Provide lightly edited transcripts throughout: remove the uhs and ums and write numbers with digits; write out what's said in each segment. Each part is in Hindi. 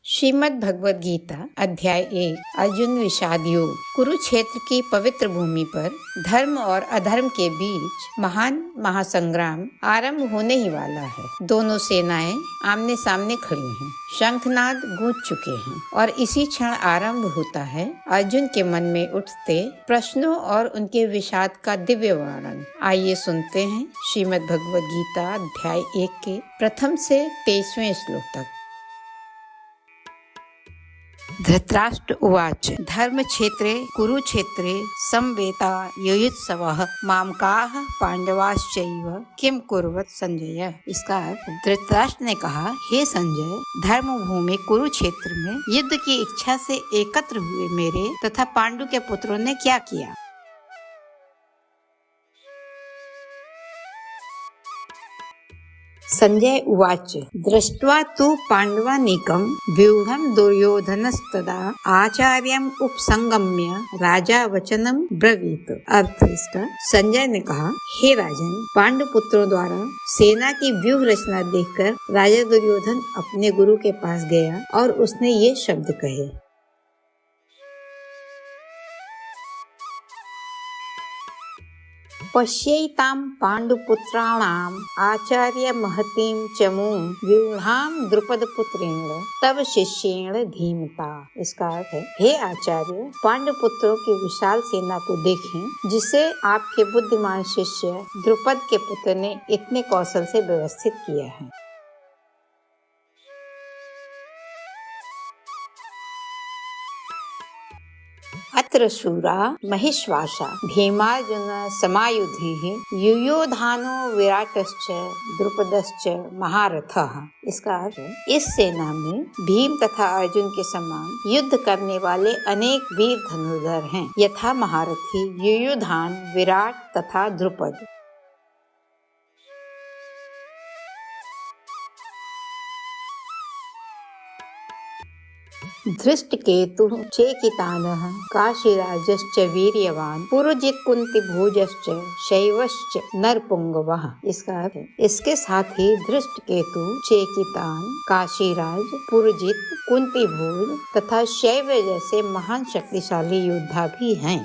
श्रीमद् भगवद गीता अध्याय 1 अर्जुन विषाद योग। कुरुक्षेत्र की पवित्र भूमि पर धर्म और अधर्म के बीच महान महासंग्राम आरंभ होने ही वाला है। दोनों सेनाएं आमने सामने खड़ी हैं, शंखनाद गूंज चुके हैं और इसी क्षण आरंभ होता है अर्जुन के मन में उठते प्रश्नों और उनके विषाद का दिव्य वर्णन। आइए सुनते हैं श्रीमद् भगवद गीता अध्याय 1 के प्रथम से 23वें श्लोक तक। धृतराष्ट्र उवाच धर्मक्षेत्रे कुरुक्षेत्रे समवेता युयुत्सवः मामकाः पांडवाश्चैव किम कुर्वत संजय। इसका अर्थ धृतराष्ट्र ने कहा, हे संजय, धर्म भूमि कुरुक्षेत्र में युद्ध की इच्छा से एकत्र हुए मेरे तथा पांडु के पुत्रों ने क्या किया। संजय उवाच दृष्ट्वा तु पाण्डवानीकं व्यूहं दुर्योधनस्तदा आचार्यम् उपसंगम्य राजा वचनम ब्रवीत। अर्थ इसका, संजय ने कहा, हे राजन, पांडु पुत्रों द्वारा सेना की व्यूह रचना देखकर राजा दुर्योधन अपने गुरु के पास गया और उसने ये शब्द कहे। पश्यैतां पाण्डुपुत्राणाम् आचार्य महतीं चमूं व्यूहां द्रुपदपुत्रेण तव शिष्येण धीमता। इसका अर्थ है, हे आचार्य, पांडुपुत्रों की विशाल सेना को देखें जिसे आपके बुद्धिमान शिष्य द्रुपद के पुत्र ने इतने कौशल से व्यवस्थित किया है। अत्र शूरा महिष्वासा भीमार्जुन समायुधिः युयोधानो विराटश्च द्रुपदश्च महारथः। इसका अर्थ है, इस सेना में भीम तथा अर्जुन के समान युद्ध करने वाले अनेक वीर धनुर्धर हैं, यथा महारथी युयोधान, विराट तथा द्रुपद। धृष्टकेतु चेकितानः काशीराजश्च वीर्यवान पुरुजित कुंती भोजश्च शैवश्च नरपुंगवः। इसका अर्थ है, इसके साथ ही धृष्टकेतु, चेकितान, काशीराज, पुरुजित, कुंती भोज तथा शैव जैसे महान शक्तिशाली योद्धा भी हैं।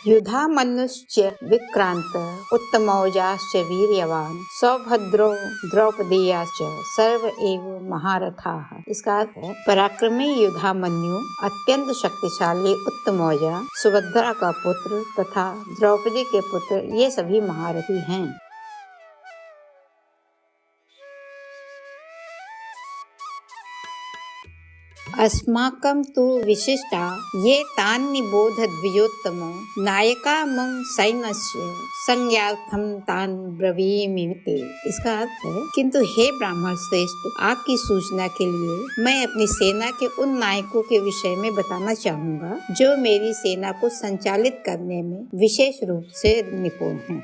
युधामन्युश्च विक्रांत उत्तमौजाश्च वीर्यवान सौभद्रो द्रौपदीयाश्च सर्व एव महारथाः। इसका अर्थ है, पराक्रमी युधामन्यु, अत्यंत शक्तिशाली उत्तमौजा, सुभद्रा का पुत्र तथा द्रौपदी के पुत्र, ये सभी महारथी हैं। अस्माकं तु विशिष्टा ये तान् निबोध द्विजोत्तम नायका मम सैन्यस्य संज्ञार्थं तान् ब्रवीमि ते। इसका अर्थ है, किंतु हे ब्राह्मण श्रेष्ठ, आपकी सूचना के लिए मैं अपनी सेना के उन नायकों के विषय में बताना चाहूँगा जो मेरी सेना को संचालित करने में विशेष रूप से निपुण हैं।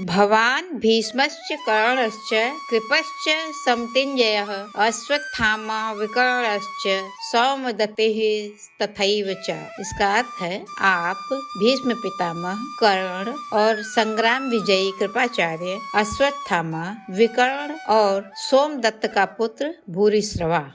भवान भीष्मश्च कर्णश्च कृपश्च समतिञ्जयः अश्वत्थामा विकर्णश्च सौमदत्तिः तथैव च। इसका अर्थ है, आप भीष्म पितामह, कर्ण और संग्राम विजयी कृपाचार्य, अश्वत्थामा, विकर्ण और सोमदत्त का पुत्र भूरिश्रवा।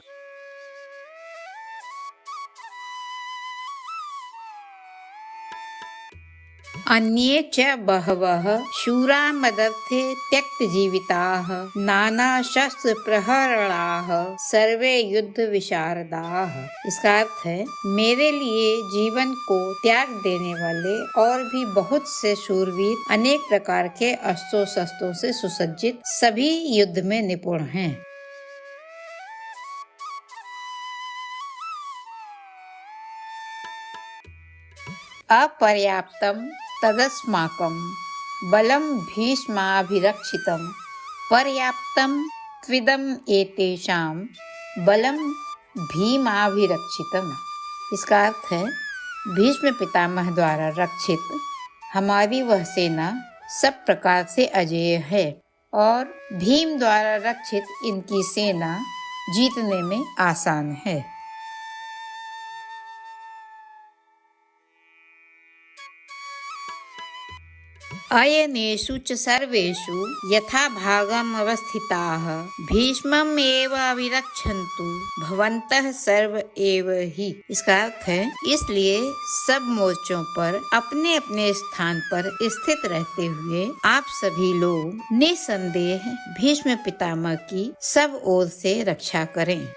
अन्ये च बहवः शूरा मदर्थे त्यक्तजीविताः नानाशस्त्रप्रहरणाः सर्वे युद्ध विशारदाः। इसका अर्थ है, मेरे लिए जीवन को त्याग देने वाले और भी बहुत से शूरवीर अनेक प्रकार के अस्त्रों शस्त्रों से सुसज्जित सभी युद्ध में निपुण हैं। अपर्याप्तम तदस्माकं बलं भीष्माभिरक्षितं पर्याप्तं त्विदं एतेषां बलं भीमाभिरक्षितम्। इसका अर्थ है, भीष्म पितामह द्वारा रक्षित हमारी वह सेना सब प्रकार से अजेय है और भीम द्वारा रक्षित इनकी सेना जीतने में आसान है। अयनेषु च सर्वेषु यथा भागम् अवस्थिताः भीष्मम् एव अभिरक्षन्तु भवन्तः सर्व एव ही। इसका अर्थ है, इसलिए सब मोर्चों पर अपने अपने स्थान पर स्थित रहते हुए आप सभी लोग निसंदेह भीष्म पितामह की सब ओर से रक्षा करें।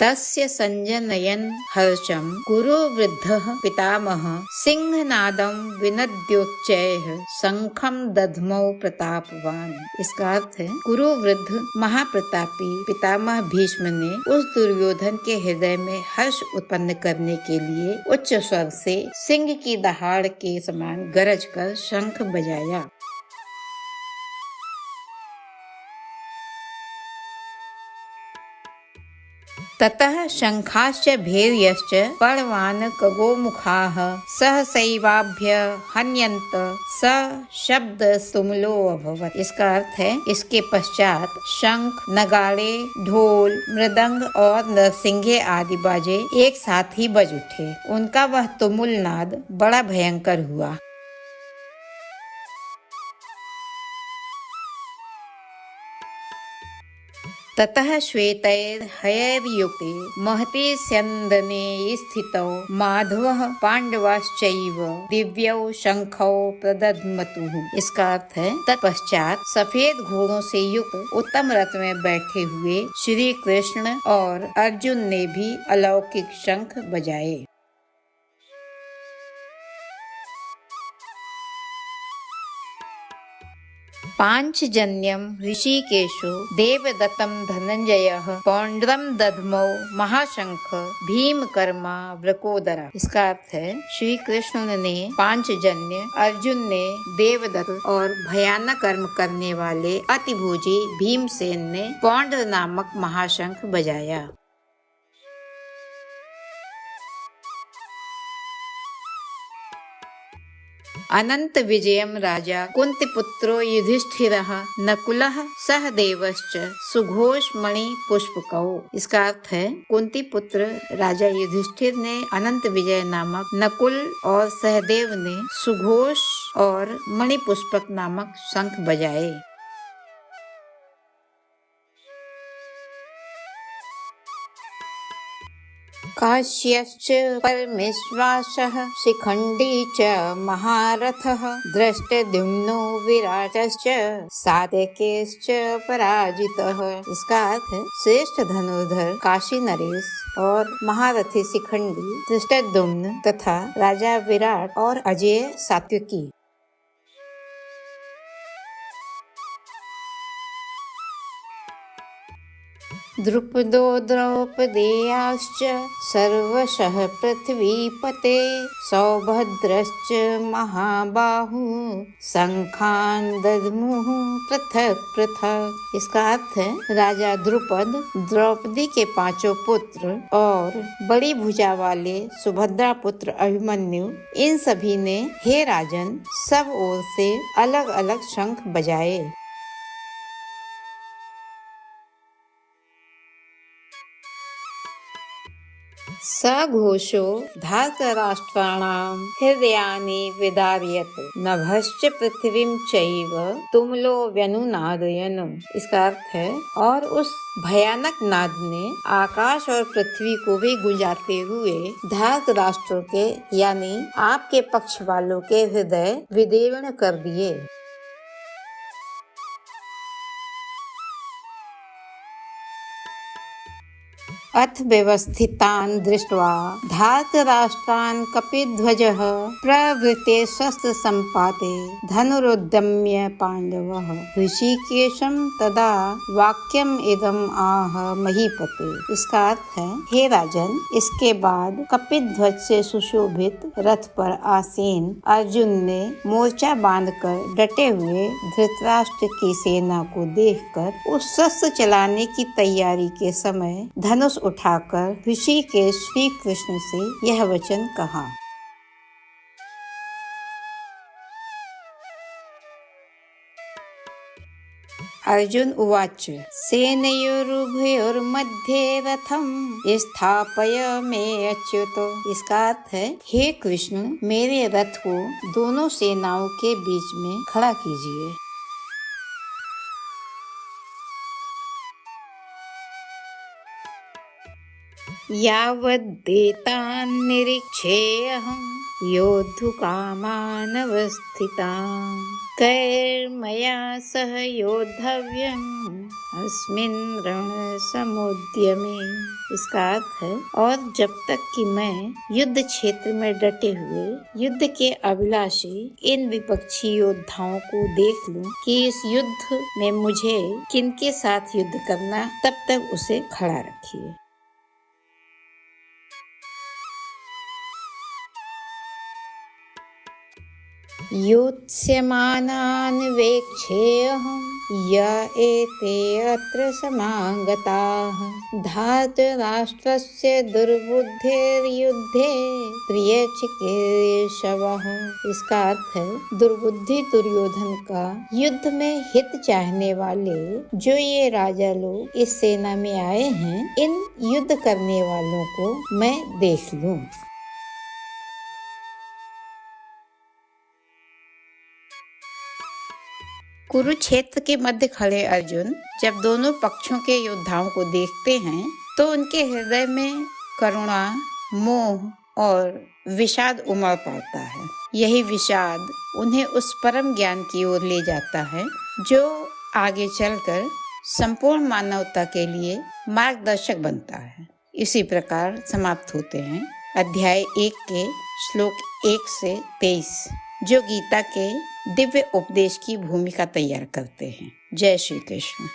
तस्य संजनयन् हर्षं कुरु वृद्धः पितामहः सिंहनादं विनद्योच्चैः शंखं दध्मौ प्रतापवान। इसका अर्थ है, कुरु वृद्ध महाप्रतापी पितामह भीष्म ने उस दुर्योधन के हृदय में हर्ष उत्पन्न करने के लिए उच्च स्वर से सिंह की दहाड़ के समान गरज कर शंख बजाया। ततः शंखाश्च भैर्यश्च पर्वान् खगोमुखाः सहसैवाभ्य हन्यन्त स शब्द तुमुलो अभवत्। इसका अर्थ है, इसके पश्चात शंख, नगाड़े, ढोल, मृदंग और नरसिंगे आदि बाजे एक साथ ही बज उठे। उनका वह तुमुल नाद बड़ा भयंकर हुआ। ततः श्वेतैर्हयैर्युक्ते महते स्यन्दने स्थितौ माधवः पांडवाश्चैव दिव्यौ शंखौ प्रदध्मतुः। इसका अर्थ है, तत्पश्चात सफेद घोड़ों से युक्त उत्तम रथ में बैठे हुए श्री कृष्ण और अर्जुन ने भी अलौकिक शंख बजाए। पांचजन्यं ऋषिकेशो देवदत्तं धनंजयः पौंड्रम दध्मौ महाशंख भीमकर्मा वृकोदरा। इसका अर्थ है, श्री कृष्ण ने पांचजन्य, अर्जुन ने देवदत्त और भयानक कर्म करने वाले अतिभोजी भीमसेन ने पौंड्र नामक महाशंख बजाया। अनंत विजयम राजा कुंतीपुत्रो युधिष्ठिरः नकुलः सहदेवश्च सुघोष मणि पुष्पकौ। इसका अर्थ है, कुंती पुत्र राजा युधिष्ठिर ने अनंत विजय नामक नकुल और सहदेव ने सुघोष और मणि पुष्पक नामक शंख बजाए। काश्यश्च परमेश्वासः शिखण्डी च महारथः दृष्टद्युम्नो विराटश्च सात्यकेश्च पराजितः। इसका अर्थ है, श्रेष्ठ धनुर्धर काशी नरेश और महारथी शिखंडी दृष्टद्युम्न तथा राजा विराट और अजेय सात्यकी। द्रुपदो द्रौपदेयाश्च सर्वशः पृथ्वीपते सौभद्रश्च महाबाहु शंखान् दध्मुः पृथक पृथक। इसका अर्थ है, राजा द्रुपद, द्रौपदी के पांचों पुत्र और बड़ी भुजा वाले सुभद्रा पुत्र अभिमन्यु, इन सभी ने हे राजन सब ओर से अलग अलग शंख बजाए। सघोषो धार्तराष्ट्राणां हृदयानि विदारयत् नभश्च पृथ्वीं चैव तुमुलो व्यनुनादयन्। इसका अर्थ है, और उस भयानक नाद ने आकाश और पृथ्वी को भी गुंजाते हुए धार्तराष्ट्र के यानी आपके पक्ष वालों के हृदय विदीर्ण कर दिए। अथ व्यवस्थितान् दृष्ट्वा धार्तराष्ट्रान् कपिध्वजः प्रवृत्ते शस्त्र संपाते धनुरुद्यम्य पांडवः ऋषिकेशं तदा वाक्यम इदम आह महीपते। इसका अर्थ है, हे राजन, इसके बाद कपिध्वज से सुशोभित रथ पर आसीन अर्जुन ने मोर्चा बांधकर डटे हुए धृतराष्ट्र की सेना को देखकर उस शस्त्र चलाने की तैयारी के समय धनुष उठाकर ऋषिकेश श्री कृष्ण से यह वचन कहा। अर्जुन उवाच सेनयोरुभयोर्मध्ये रथम स्थापय अच्युत। इसका अर्थ है, हे कृष्ण, मेरे रथ को दोनों सेनाओं के बीच में खड़ा कीजिए। यावद्देतान् निरीक्षेऽहं योद्धुकामानवस्थितान् कैर्मया सह योद्धव्यम् अस्मिन् रणसमुद्यमे। इसका अर्थ है, और जब तक कि मैं युद्ध क्षेत्र में डटे हुए युद्ध के अभिलाषी इन विपक्षी योद्धाओं को देख लूं कि इस युद्ध में मुझे किनके साथ युद्ध करना, तब तक उसे खड़ा रखिए। योत्स्यमानान् वेक्षेऽहं य एते अत्र समागताः धार्तराष्ट्रस्य दुर्बुद्धिर्युद्धे प्रियचिकीर्षवः। इसका अर्थ है, दुर्बुद्धि दुर्योधन का युद्ध में हित चाहने वाले जो ये राजा लोग इस सेना में आए हैं, इन युद्ध करने वालों को मैं देख लूं। कुरुक्षेत्र के मध्य खड़े अर्जुन जब दोनों पक्षों के योद्धाओं को देखते हैं तो उनके हृदय में करुणा, मोह और विषाद उमड़ पड़ता है। यही विषाद उन्हें उस परम ज्ञान की ओर ले जाता है जो आगे चलकर संपूर्ण मानवता के लिए मार्गदर्शक बनता है। इसी प्रकार समाप्त होते हैं अध्याय 1 के श्लोक 1 से 23, जो गीता के दिव्य उपदेश की भूमिका तैयार करते हैं। जय श्री कृष्ण।